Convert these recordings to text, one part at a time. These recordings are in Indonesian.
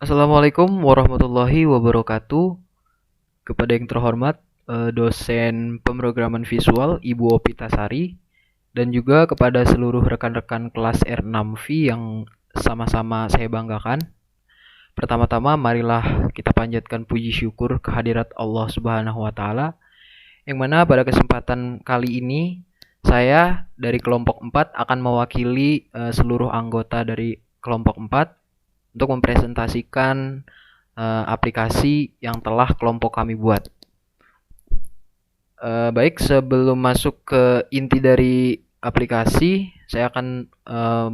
Assalamualaikum warahmatullahi wabarakatuh. Kepada yang terhormat dosen pemrograman visual Ibu Opitasari dan juga kepada seluruh rekan-rekan kelas R6V yang sama-sama saya banggakan. Pertama-tama marilah kita panjatkan puji syukur kehadirat Allah Subhanahu wa taala yang mana pada kesempatan kali ini saya dari kelompok 4 akan mewakili seluruh anggota dari kelompok 4 untuk mempresentasikan aplikasi yang telah kelompok kami buat. Baik, sebelum masuk ke inti dari aplikasi, saya akan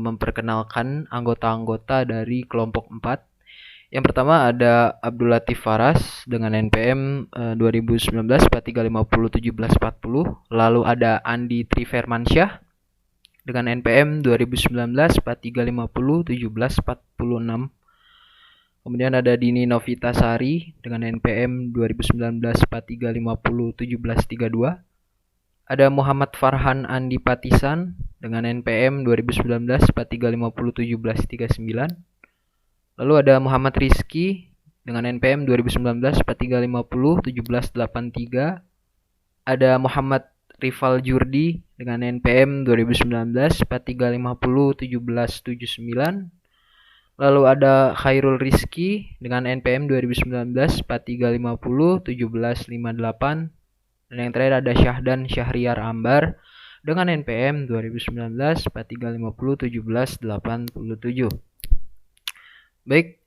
memperkenalkan anggota-anggota dari kelompok 4. Yang pertama ada Abdul Latif Faras dengan NPM 2019-4350-1740. Lalu ada Andi Trifermansyah dengan NPM 2019-4350-1746. Kemudian ada Dini Novitasari dengan NPM 2019-4350-1732. Ada Muhammad Farhan Andi Patisan dengan NPM 2019-4350-1739. Lalu ada Muhammad Rizky dengan NPM 2019-4350-1783. Ada Muhammad Rival Jurdi dengan NPM 2019-4350-1779. Lalu ada Khairul Rizky dengan NPM 2019-4350-1758. Dan yang terakhir ada Syahdan Syahriar Ambar dengan NPM 2019-4350-1787. Baik,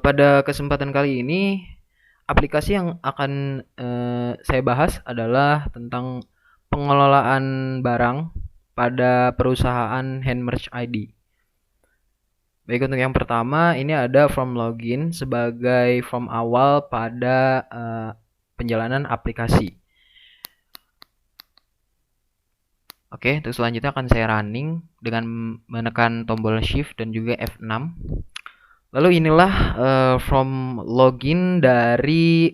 pada kesempatan kali ini aplikasi yang akan saya bahas adalah tentang pengelolaan barang pada perusahaan Handmerch ID. Baik, untuk yang pertama ini ada form login sebagai form awal pada penjalanan aplikasi. Oke, untuk selanjutnya akan saya running dengan menekan tombol shift dan juga F6. Lalu inilah form login dari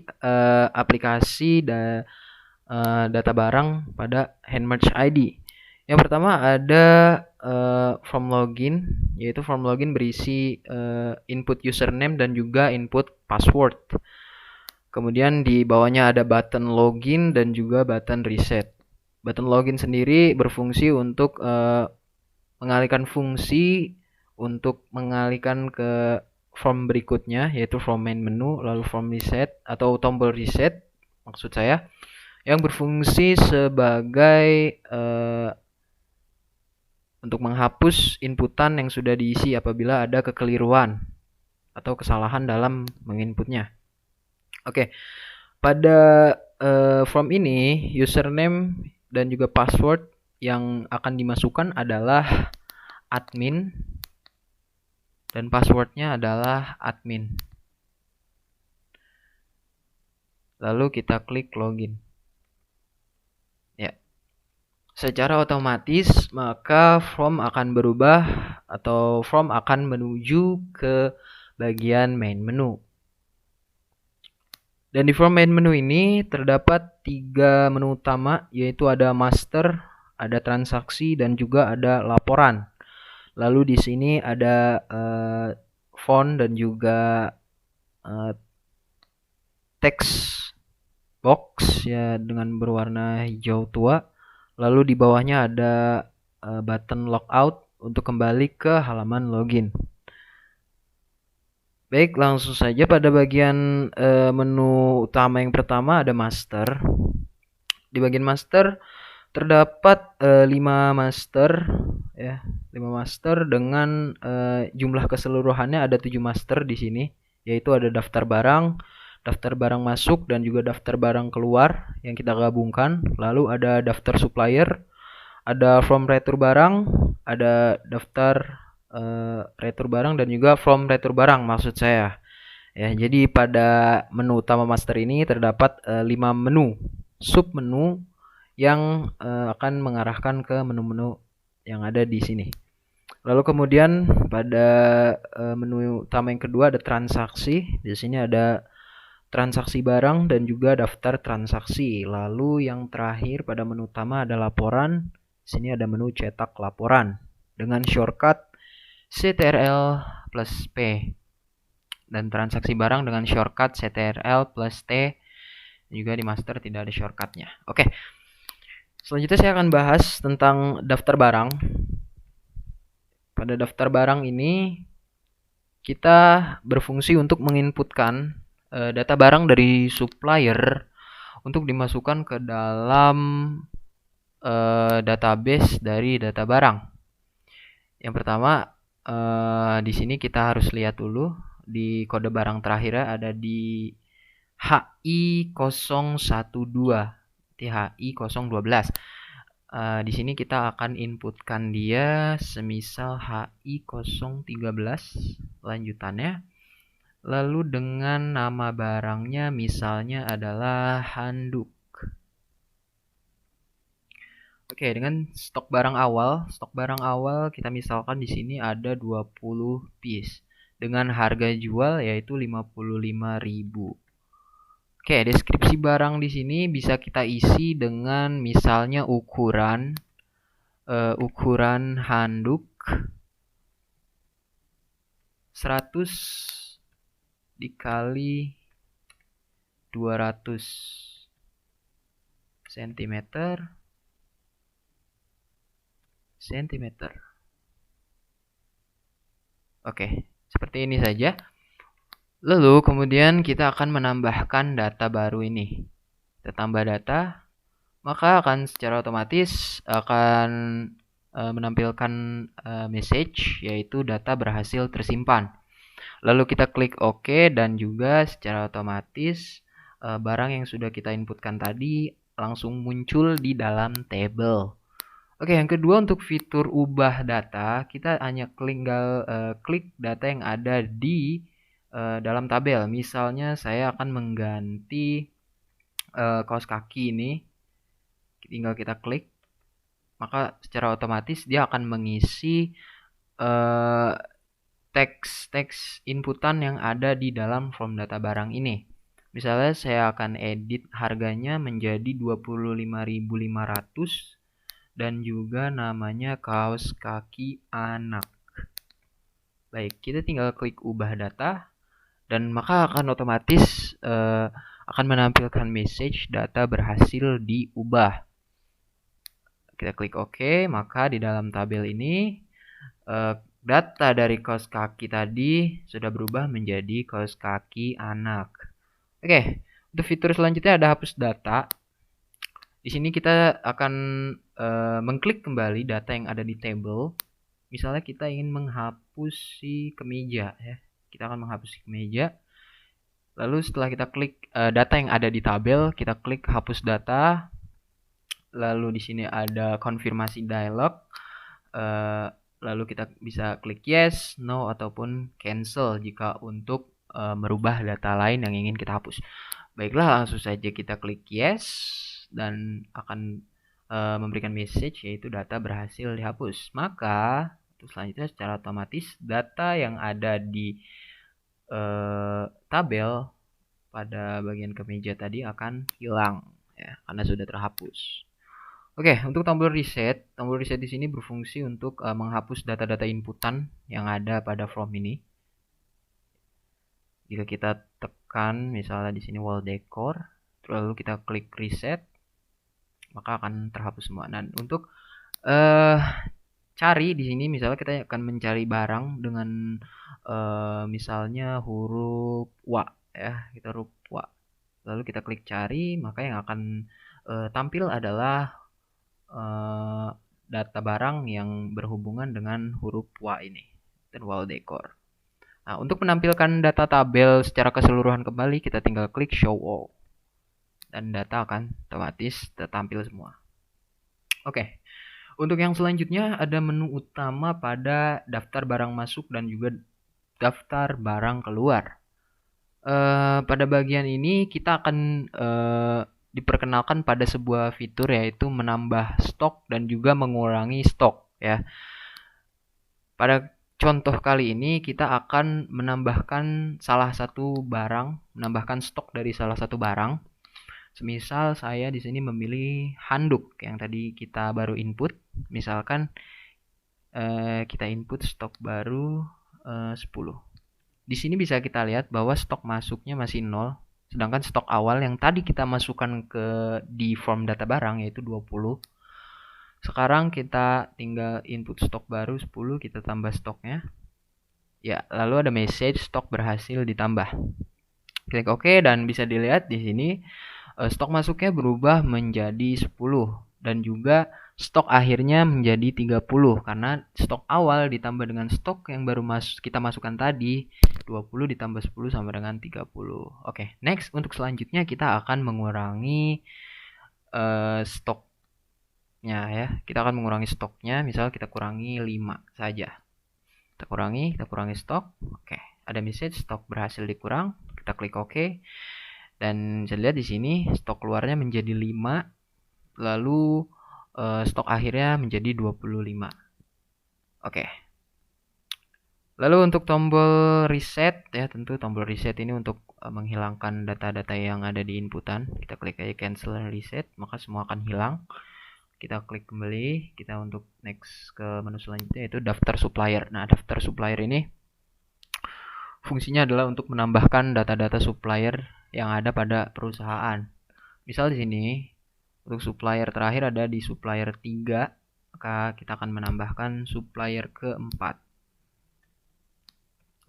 aplikasi data barang pada Handmerch ID. Yang pertama ada form login, yaitu form login berisi input username dan juga input password. Kemudian di bawahnya ada button login dan juga button reset. Button login sendiri berfungsi untuk mengalihkan fungsi untuk mengalihkan ke form berikutnya, yaitu form main menu, lalu form reset atau tombol reset maksud saya, yang berfungsi sebagai untuk menghapus inputan yang sudah diisi apabila ada kekeliruan atau kesalahan dalam menginputnya. Oke, pada form ini username dan juga password yang akan dimasukkan adalah admin dan passwordnya adalah admin. Lalu kita klik login. Ya, secara otomatis maka form akan berubah atau form akan menuju ke bagian main menu. Dan di form main menu ini terdapat 3 menu utama, yaitu ada master, ada transaksi, dan juga ada laporan. Lalu di sini ada font dan juga text box ya dengan berwarna hijau tua. Lalu di bawahnya ada button logout untuk kembali ke halaman login. Baik, langsung saja pada bagian menu utama yang pertama ada master. Di bagian master terdapat 5 master ya, 5 master dengan jumlah keseluruhannya ada 7 master di sini, yaitu ada daftar barang masuk dan juga daftar barang keluar yang kita gabungkan. Lalu ada daftar supplier, ada from retur barang, ada daftar retur barang dan juga from retur barang maksud saya. Ya, jadi pada menu utama master ini terdapat 5 menu, sub menu yang akan mengarahkan ke menu-menu yang ada di sini. Lalu kemudian pada menu utama yang kedua ada transaksi. Di sini ada transaksi barang dan juga daftar transaksi. Lalu yang terakhir pada menu utama ada laporan. Di sini ada menu cetak laporan dengan shortcut CTRL plus P. dan transaksi barang dengan shortcut CTRL plus T. Juga di master tidak ada shortcutnya. Oke. Selanjutnya saya akan bahas tentang daftar barang. Pada daftar barang ini kita berfungsi untuk menginputkan data barang dari supplier untuk dimasukkan ke dalam database dari data barang. Yang pertama, di sini kita harus lihat dulu di kode barang terakhirnya ada di HI012, di HI012. Di sini kita akan inputkan dia semisal HI013 lanjutannya. Lalu dengan nama barangnya misalnya adalah handuk. Oke, dengan stok barang awal kita misalkan di sini ada 20 piece dengan harga jual yaitu 55.000. Oke, deskripsi barang di sini bisa kita isi dengan misalnya ukuran handuk 100 dikali 200 cm. Oke, seperti ini saja. Lalu kemudian kita akan menambahkan data baru ini. Kita tambah data, maka akan secara otomatis akan menampilkan message yaitu data berhasil tersimpan. Lalu kita klik OK dan juga secara otomatis barang yang sudah kita inputkan tadi langsung muncul di dalam table. Oke, yang kedua untuk fitur ubah data, kita hanya klik data yang ada di dalam tabel. Misalnya saya akan mengganti kaos kaki ini, tinggal kita klik, maka secara otomatis dia akan mengisi teks inputan yang ada di dalam form data barang ini. Misalnya saya akan edit harganya menjadi 25.500 dan juga namanya kaos kaki anak. Baik, kita tinggal klik ubah data dan maka akan otomatis akan menampilkan message data berhasil diubah. Kita klik OK, maka di dalam tabel ini data dari kaos kaki tadi sudah berubah menjadi kaos kaki anak. Oke, untuk fitur selanjutnya ada hapus data. Di sini kita akan mengklik kembali data yang ada di table. Misalnya kita ingin menghapus si kemeja ya. Kita akan menghapus si kemeja. Lalu setelah kita klik data yang ada di tabel, kita klik hapus data. Lalu di sini ada konfirmasi dialog. Lalu kita bisa klik yes, no ataupun cancel jika untuk merubah data lain yang ingin kita hapus. Baiklah, langsung saja kita klik yes dan akan memberikan message yaitu data berhasil dihapus. Maka untuk selanjutnya secara otomatis data yang ada di tabel pada bagian kemeja tadi akan hilang ya karena sudah terhapus. Oke, untuk tombol reset di sini berfungsi untuk menghapus data-data inputan yang ada pada form ini. Jika kita tekan misalnya di sini wall decor, lalu kita klik reset, maka akan terhapus semua. Dan untuk cari di sini misalnya kita akan mencari barang dengan misalnya huruf W ya, kita huruf W. Lalu kita klik cari, maka yang akan tampil adalah data barang yang berhubungan dengan huruf W ini dan wall decor. Nah, untuk menampilkan data tabel secara keseluruhan kembali, kita tinggal klik show all dan data akan otomatis tertampil semua. Oke, untuk yang selanjutnya ada menu utama pada daftar barang masuk dan juga daftar barang keluar. Pada bagian ini kita akan diperkenalkan pada sebuah fitur yaitu menambah stok dan juga mengurangi stok ya. Pada contoh kali ini kita akan menambahkan menambahkan stok dari salah satu barang. Semisal saya di sini memilih handuk yang tadi kita baru input. Misalkan kita input stok baru 10. Di sini bisa kita lihat bahwa stok masuknya masih 0, sedangkan stok awal yang tadi kita masukkan di form data barang yaitu 20. Sekarang kita tinggal input stok baru 10, kita tambah stoknya. Ya, lalu ada message stok berhasil ditambah. Klik OK dan bisa dilihat di sini stok masuknya berubah menjadi 10 dan juga stok akhirnya menjadi 30 karena stok awal ditambah dengan stok yang baru kita masukkan tadi 20 ditambah 10 sama dengan 30. Oke, next untuk selanjutnya kita akan mengurangi stoknya ya. Kita akan mengurangi stoknya, misal kita kurangi 5 saja. Kita kurangi stok. Oke, ada message stok berhasil dikurang. Kita klik OK. Dan bisa lihat di sini stok keluarnya menjadi 5, lalu stok akhirnya menjadi 25. Oke. Lalu untuk tombol reset ya, tentu tombol reset ini untuk menghilangkan data-data yang ada di inputan. Kita klik aja cancel and reset, maka semua akan hilang. Kita klik kembali, kita untuk next ke menu selanjutnya yaitu daftar supplier. Nah, daftar supplier ini fungsinya adalah untuk menambahkan data-data supplier yang ada pada perusahaan. Misal di sini untuk supplier terakhir ada di supplier 3, maka kita akan menambahkan supplier keempat.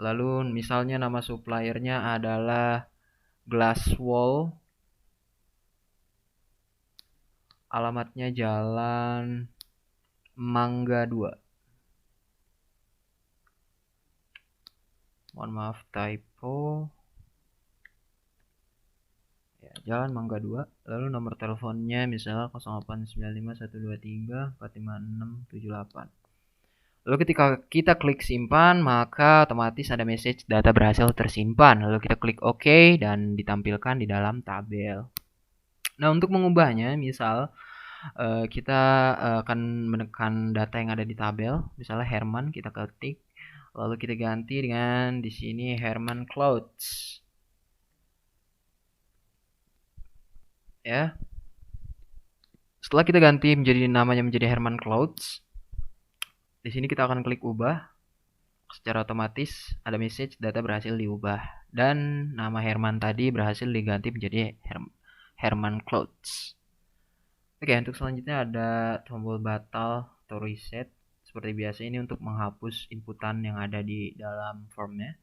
Lalu misalnya nama suppliernya adalah Glasswall. Alamatnya Jalan Mangga 2. Mohon maaf typo. Ya, Jalan Mangga 2. Lalu nomor teleponnya misalnya 089512345678. Lalu ketika kita klik simpan, maka otomatis ada message data berhasil tersimpan. Lalu kita klik OK dan ditampilkan di dalam tabel. Nah, untuk mengubahnya, misal kita akan menekan data yang ada di tabel, misalnya Herman, kita ketik, lalu kita ganti dengan di sini Herman Clothes. Ya. Setelah kita ganti namanya menjadi Herman Clothes, di sini kita akan klik ubah. Secara otomatis ada message data berhasil diubah dan nama Herman tadi berhasil diganti menjadi Herman Clothes. Oke, untuk selanjutnya ada tombol batal atau reset. Seperti biasa ini untuk menghapus inputan yang ada di dalam formnya.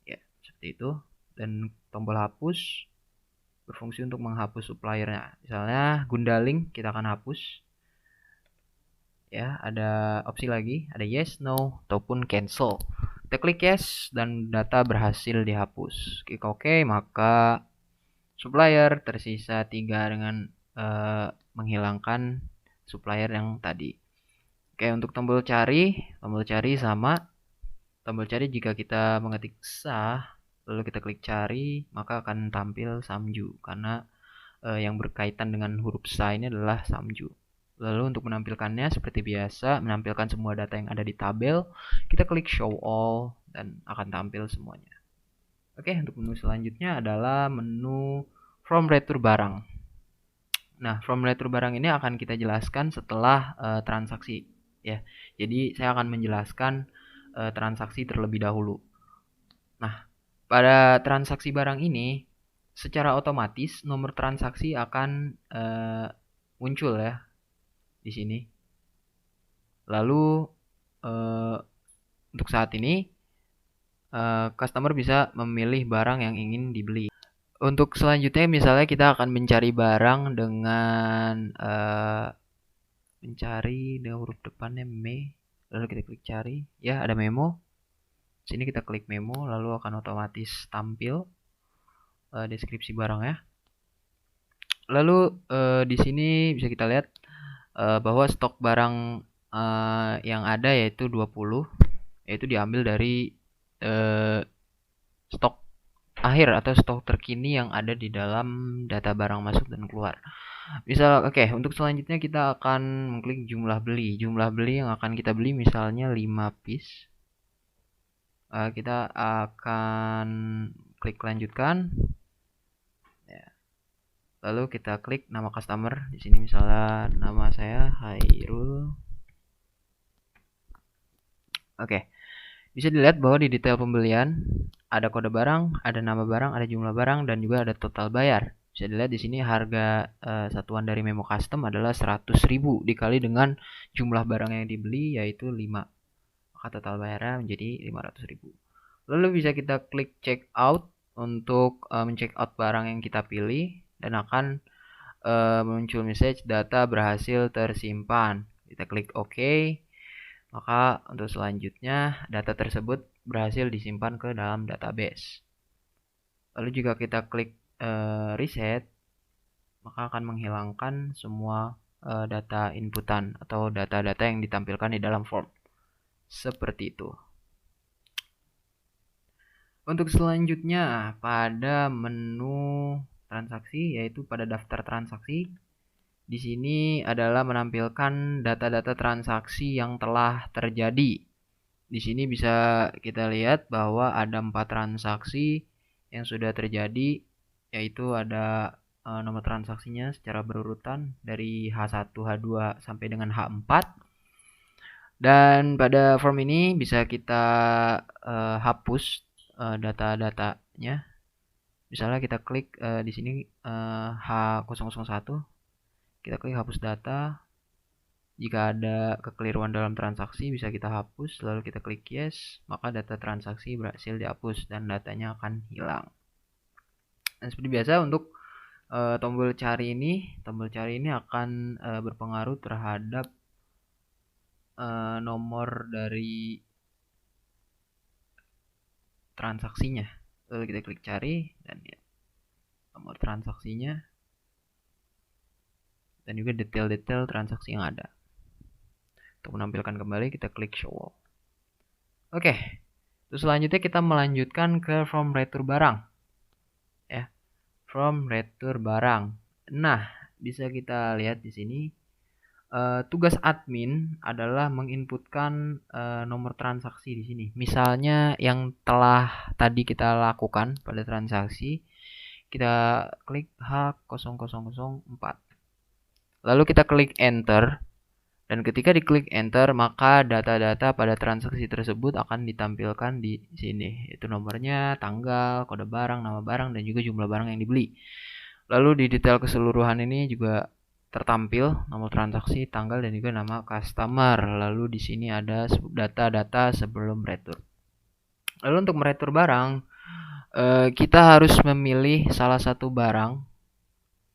Ya, seperti itu. Dan tombol hapus berfungsi untuk menghapus suppliernya. Misalnya Gundaling kita akan hapus. Ya, ada opsi lagi, ada yes, no, ataupun cancel. Kita klik yes dan data berhasil dihapus. Klik OK, maka supplier tersisa 3 dengan menghilangkan supplier yang tadi. Oke, untuk tombol cari sama. Tombol cari jika kita mengetik sah, lalu kita klik cari, maka akan tampil Samju karena yang berkaitan dengan huruf sah ini adalah Samju. Lalu untuk menampilkannya seperti biasa, menampilkan semua data yang ada di tabel, kita klik show all dan akan tampil semuanya. Oke, untuk menu selanjutnya adalah menu from retur barang. Nah, from retur barang ini akan kita jelaskan setelah transaksi ya. Jadi saya akan menjelaskan transaksi terlebih dahulu. Nah, pada transaksi barang ini secara otomatis nomor transaksi akan muncul ya di sini. Lalu untuk saat ini customer bisa memilih barang yang ingin dibeli. Untuk selanjutnya misalnya kita akan mencari barang dengan mencari dengan huruf depannya me, lalu kita klik cari, ya ada memo. Sini kita klik memo, lalu akan otomatis tampil deskripsi barangnya. Lalu di sini bisa kita lihat bahwa stok barang yang ada yaitu 20, yaitu diambil dari stok akhir atau stok terkini yang ada di dalam data barang masuk dan keluar. Misal untuk selanjutnya kita akan mengklik jumlah beli. Jumlah beli yang akan kita beli misalnya 5 piece. Kita akan klik lanjutkan. Lalu kita klik nama customer. Di sini misalnya nama saya Hairul. Oke. Bisa dilihat bahwa di detail pembelian ada kode barang, ada nama barang, ada jumlah barang, dan juga ada total bayar. Bisa dilihat di sini harga satuan dari memo custom adalah 100.000 dikali dengan jumlah barang yang dibeli yaitu 5. Maka total bayarnya menjadi 500.000. Lalu bisa kita klik check out untuk men-check out barang yang kita pilih dan akan muncul message data berhasil tersimpan. Kita klik OK. Maka untuk selanjutnya data tersebut berhasil disimpan ke dalam database. Lalu jika kita klik reset, maka akan menghilangkan semua data inputan atau data-data yang ditampilkan di dalam form. Seperti itu. Untuk selanjutnya pada menu transaksi, yaitu pada daftar transaksi, di sini adalah menampilkan data-data transaksi yang telah terjadi. Di sini bisa kita lihat bahwa ada 4 transaksi yang sudah terjadi, yaitu ada nomor transaksinya secara berurutan dari H1, H2 sampai dengan H4. Dan pada form ini bisa kita hapus data-datanya. Misalnya kita klik di sini H001, kita klik hapus data. Jika ada kekeliruan dalam transaksi bisa kita hapus, lalu kita klik yes, maka data transaksi berhasil dihapus dan datanya akan hilang. Dan seperti biasa untuk tombol cari ini akan berpengaruh terhadap nomor dari transaksinya. Lalu kita klik cari dan ya, nomor transaksinya dan juga detail-detail transaksi yang ada. Untuk menampilkan kembali kita klik show all. Oke. Terus selanjutnya kita melanjutkan ke form retur barang. Ya. Form retur barang. Nah, bisa kita lihat di sini tugas admin adalah menginputkan nomor transaksi di sini. Misalnya yang telah tadi kita lakukan pada transaksi, kita klik H0004. Lalu kita klik enter. Dan ketika diklik enter, maka data-data pada transaksi tersebut akan ditampilkan di sini. Itu nomornya, tanggal, kode barang, nama barang, dan juga jumlah barang yang dibeli. Lalu di detail keseluruhan ini juga tertampil nomor transaksi, tanggal, dan juga nama customer. Lalu di sini ada data-data sebelum retur. Lalu untuk meretur barang, kita harus memilih salah satu barang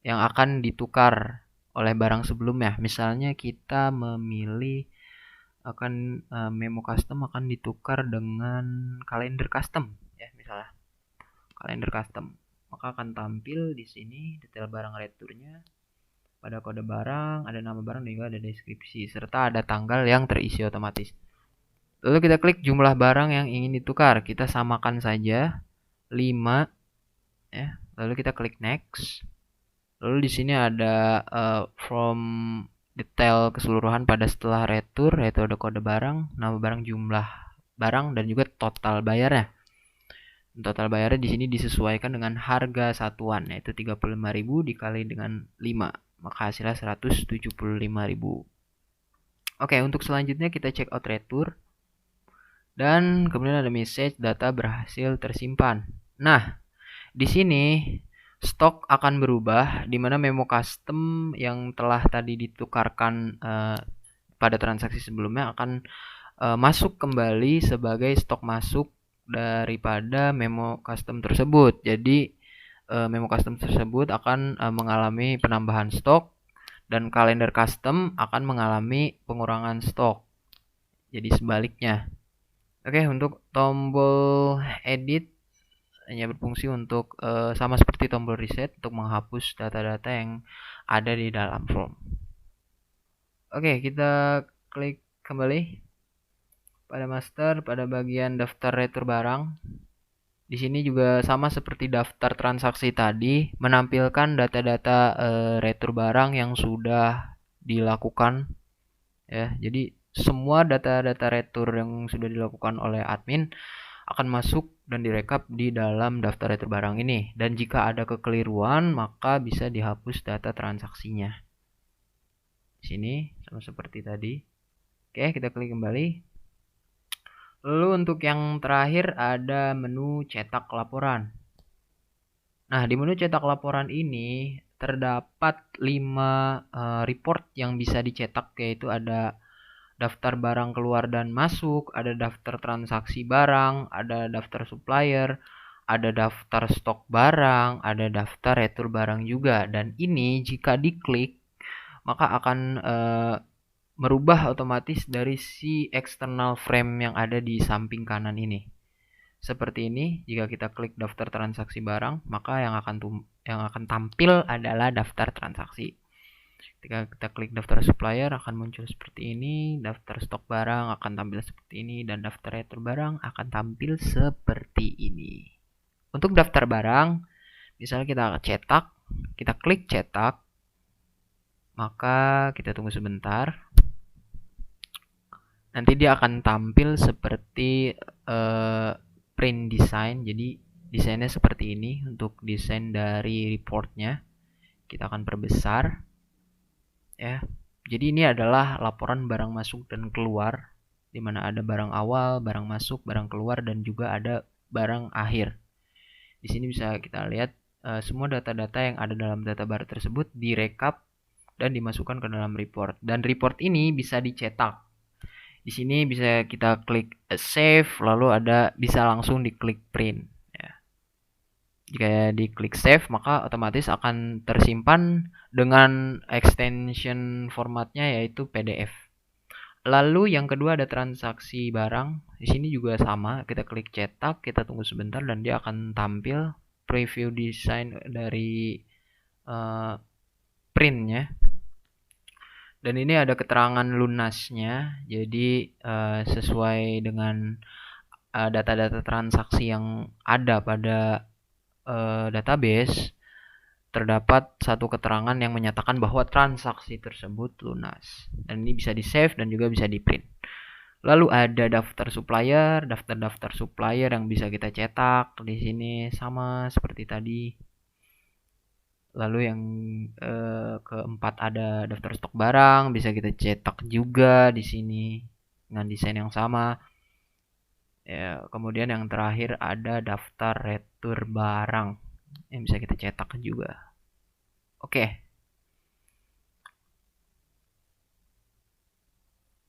yang akan ditukar oleh barang sebelumnya. Misalnya kita memilih akan memo custom akan ditukar dengan kalender custom ya, misalnya kalender custom, maka akan tampil di sini detail barang returnya, pada kode barang, ada nama barang dan juga ada deskripsi serta ada tanggal yang terisi otomatis. Lalu kita klik jumlah barang yang ingin ditukar, kita samakan saja 5 ya. Lalu kita klik next. Lalu di sini ada from detail keseluruhan pada setelah retur, yaitu ada kode barang, nama barang, jumlah barang, dan juga total bayarnya. Total bayarnya di sini disesuaikan dengan harga satuan, yaitu 35.000 dikali dengan 5, maka hasilnya 175.000. Oke, untuk selanjutnya kita check out retur. Dan kemudian ada message data berhasil tersimpan. Nah, di sini stok akan berubah, di mana memo custom yang telah tadi ditukarkan pada transaksi sebelumnya akan masuk kembali sebagai stok masuk daripada memo custom tersebut. Jadi memo custom tersebut akan mengalami penambahan stok dan kalender custom akan mengalami pengurangan stok. Jadi sebaliknya. Oke, untuk tombol edit hanya berfungsi untuk sama seperti tombol reset untuk menghapus data-data yang ada di dalam form. Oke, kita klik kembali pada master, pada bagian daftar retur barang. Di sini juga sama seperti daftar transaksi tadi, menampilkan data-data retur barang yang sudah dilakukan ya. Jadi semua data-data retur yang sudah dilakukan oleh admin akan masuk dan direkap di dalam daftar retur barang ini. Dan jika ada kekeliruan, maka bisa dihapus data transaksinya. Di sini sama seperti tadi. Oke, kita klik kembali. Lalu untuk yang terakhir ada menu cetak laporan. Nah, di menu cetak laporan ini terdapat 5 report yang bisa dicetak, yaitu ada daftar barang keluar dan masuk, ada daftar transaksi barang, ada daftar supplier, ada daftar stok barang, ada daftar retur barang juga. Dan ini jika diklik maka akan merubah otomatis dari si external frame yang ada di samping kanan ini. Seperti ini, jika kita klik daftar transaksi barang, maka yang akan tampil adalah daftar transaksi. Ketika kita klik daftar supplier akan muncul seperti ini, daftar stok barang akan tampil seperti ini, dan daftar retur barang akan tampil seperti ini. Untuk daftar barang, misalnya kita cetak, kita klik cetak, maka kita tunggu sebentar. Nanti dia akan tampil seperti print design. Jadi desainnya seperti ini. Untuk desain dari reportnya kita akan perbesar ya. Jadi ini adalah laporan barang masuk dan keluar, di mana ada barang awal, barang masuk, barang keluar, dan juga ada barang akhir. Di sini bisa kita lihat semua data-data yang ada dalam data bar tersebut direkap dan dimasukkan ke dalam report. Dan report ini bisa dicetak. Di sini bisa kita klik save, lalu bisa langsung diklik print. Ya. Jika diklik save, maka otomatis akan tersimpan dengan extension formatnya yaitu PDF. Lalu yang kedua ada transaksi barang. Di sini juga sama, kita klik cetak, kita tunggu sebentar dan dia akan tampil preview design dari printnya. Dan ini ada keterangan lunasnya, jadi sesuai dengan data-data transaksi yang ada pada database, terdapat satu keterangan yang menyatakan bahwa transaksi tersebut lunas. Dan ini bisa di-save dan juga bisa di-print. Lalu ada daftar supplier yang bisa kita cetak. Di sini sama seperti tadi. Lalu yang keempat ada daftar stok barang, bisa kita cetak juga di sini dengan desain yang sama. Ya, kemudian yang terakhir ada daftar retur barang yang bisa kita cetak juga. Oke.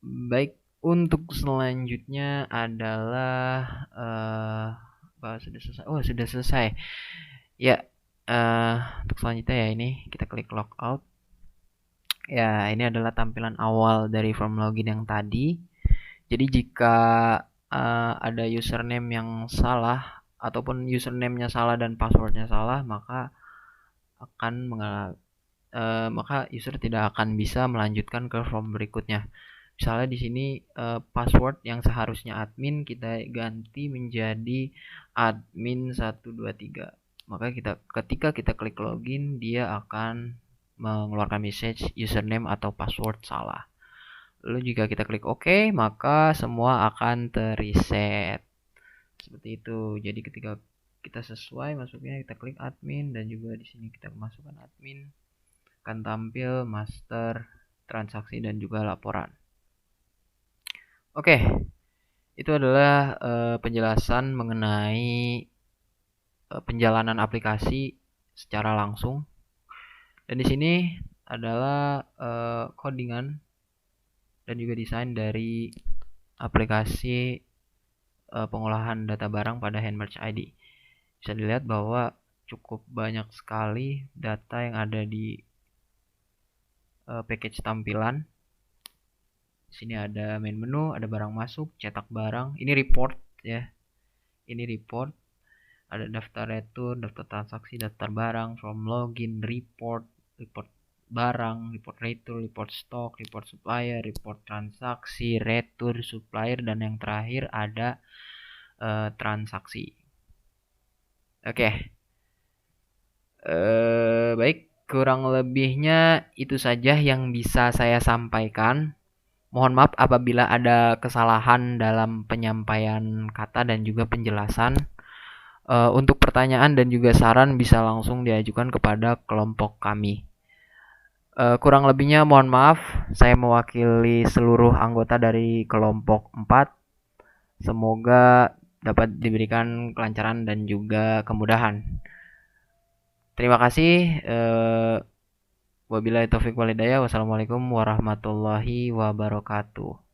Baik, untuk selanjutnya adalah sudah selesai. Oh, sudah selesai. Ya, untuk selanjutnya ya ini kita klik logout. Ya, ini adalah tampilan awal dari form login yang tadi. Jadi jika ada username yang salah ataupun username-nya salah dan passwordnya salah, maka user tidak akan bisa melanjutkan ke form berikutnya. Misalnya di sini password yang seharusnya admin kita ganti menjadi admin 123. Maka ketika kita klik login, dia akan mengeluarkan message username atau password salah. Lalu jika kita klik OK, maka semua akan terreset. Seperti itu. Jadi ketika kita sesuai masuknya, kita klik admin dan juga di sini kita masukkan admin, akan tampil master, transaksi dan juga laporan. Oke. Itu adalah penjelasan mengenai penjalanan aplikasi secara langsung. Dan di sini adalah codingan dan juga desain dari aplikasi pengolahan data barang pada Handmerge ID. Bisa dilihat bahwa cukup banyak sekali data yang ada di package tampilan. Di sini ada main menu, ada barang masuk, cetak barang. Ini report ya. Ini report. Ada daftar retur, daftar transaksi, daftar barang, form login, report barang, report retur, report stok, report supplier, report transaksi, retur supplier, dan yang terakhir ada transaksi. Oke. Baik, kurang lebihnya itu saja yang bisa saya sampaikan. Mohon maaf apabila ada kesalahan dalam penyampaian kata dan juga penjelasan. Untuk pertanyaan dan juga saran bisa langsung diajukan kepada kelompok kami. Kurang lebihnya mohon maaf, saya mewakili seluruh anggota dari kelompok 4. Semoga dapat diberikan kelancaran dan juga kemudahan. Terima kasih. Wabillahi taufiq walhidayah. Wassalamualaikum warahmatullahi wabarakatuh.